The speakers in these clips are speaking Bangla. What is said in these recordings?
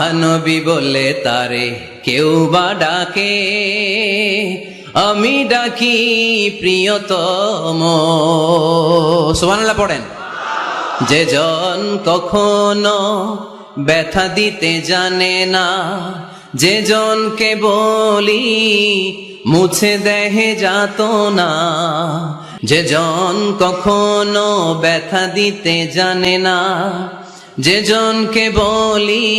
মহানবী বলে তারে কেউ বা ডাকে, আমি ডাকি প্রিয়তম। সুবহানাল্লাহ পড়েন। যে জন কখনো ব্যথা দিতে জানে না, যে জনকে বলি মুছে দেহে যাত না, যে জন কখনো ব্যথা দিতে জানে না, যে জনকে বলি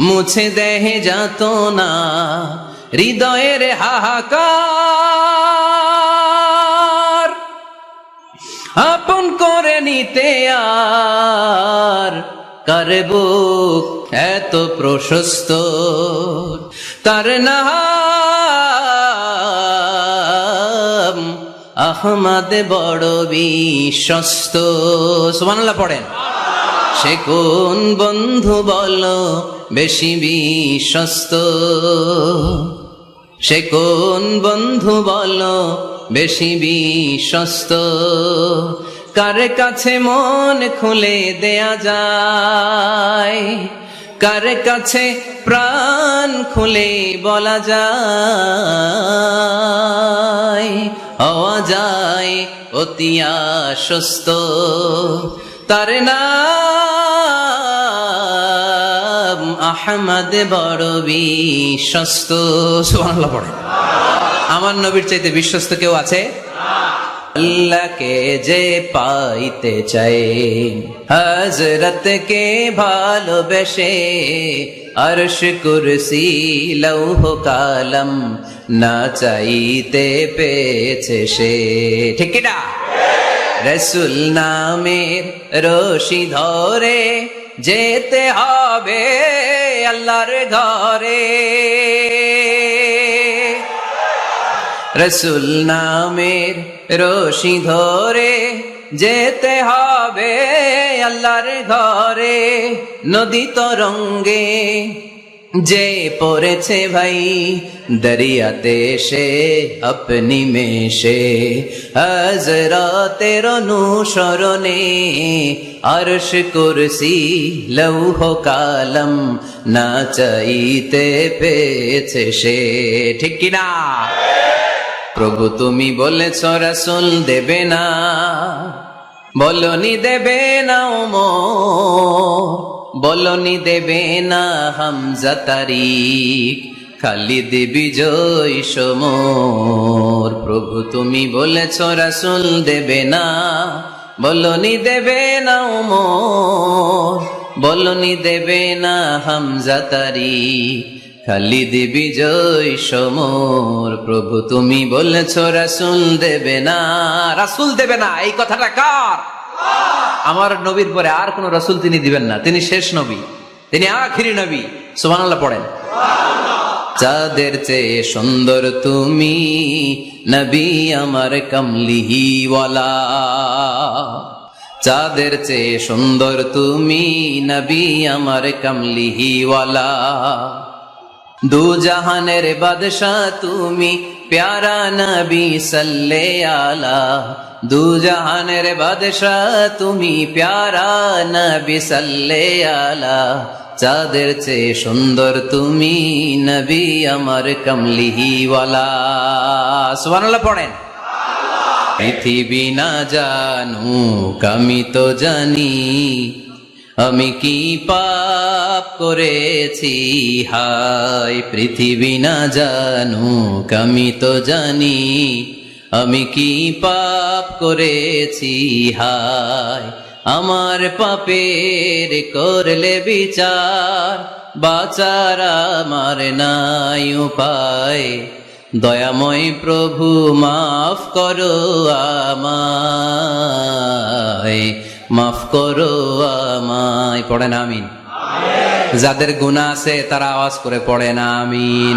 মুছে দেহে যাত না, হৃদয়ের হাহাকার আপন করে নিতে আর কারে বুক এত প্রশস্ত, তার নাম আহমদ বড় বিশ্বস্ত। সুবহানাল্লাহ পড়েন। সে কোন বন্ধু বলো বেশি বিশ্বস্ত, সে কোন বন্ধু বলো বেশি বিশ্বস্ত, কার কাছে মন খুলে দেয়া যায়, কার কাছে প্রাণ খুলে বলা যায়, হওয়া যায় অতি আশ্বস্ত, তার নাম আহমদ বড় বিশ্বস্ত। সুবহানাল্লাহ পড়ে। আমার নবীর চাইতে বিশ্বস্ত কেউ আছে? আল্লাহকে যে পাইতে চাই, হযরতকে ভালোবেসে, আরশ কুরসি লৌহ কালাম না চাইতে পেয়েছে সে। ঠিক কি না? রাসূল নামের রশি ধরে যেতে হবে আল্লাহর ঘরে, রাসূল নামের রশি ধরে যেতে হবে আল্লাহর ঘরে। নদী তরঙ্গে যে পড়েছে ভাই দরিয়াতে সে আপনি মেশে, হযরতের অনুসরণে আরশ কুরসি লৌহ কালাম না চাইতে পেয়েছে সে। ঠিক কিনা? প্রভু তুমি বলেছ রাসূল দেবে না, বলনি দেবে না ওমর, বলনি দেবে না হামজা তারিক, খালিদ বিজয় সমর। প্রভু তুমি বলেছ রাসূল দেবে না, বলনি দেবে না ওমর, বলনি দেবে না হামজা তারিক, খালিদ বিজয় সমর। প্রভু তুমি বলেছ রাসূল দেবে না, রাসূল দেবে না। এই কথাটা কার? আমার নবীর পরে আর কোন রাসূল তিনি দিবেন না। তিনি শেষ নবী, তিনি আখিরি নবী। সুবহানাল্লাহ পড়েন। চাঁদের চেয়ে সুন্দর তুমি নবী আমার কামলিওয়ালা, চাঁদের চেয়ে সুন্দর তুমি নবী আমার কামলিওয়ালা, দু জাহানের বাদশাহ তুমি প্যারা নবী সাল্লে আলা, দু জাহানের বাদশাহ তুমি প্যারা নবী সাল্লে আলা, চাঁদের চেয়ে সুন্দর তুমি নবী আমার কামলিওয়ালা। সুবহানাল্লাহ পড়েন। পৃথিবী না জানুক আমি তো জানি, আমি কি পাপ করেছি হায়। পৃথিবী না জানুক আমি তো জানি, আমি কি পাপ করেছি হায়। আমার পাপের করলে বিচার, বাঁচার আমার নাই উপায়। দয়াময় প্রভু মাফ করো আমায়, মাফ করো আমায়। পড়েন আমিন। যাদের গুনাহ আছে তারা আওয়াজ করে পড়েন আমিন।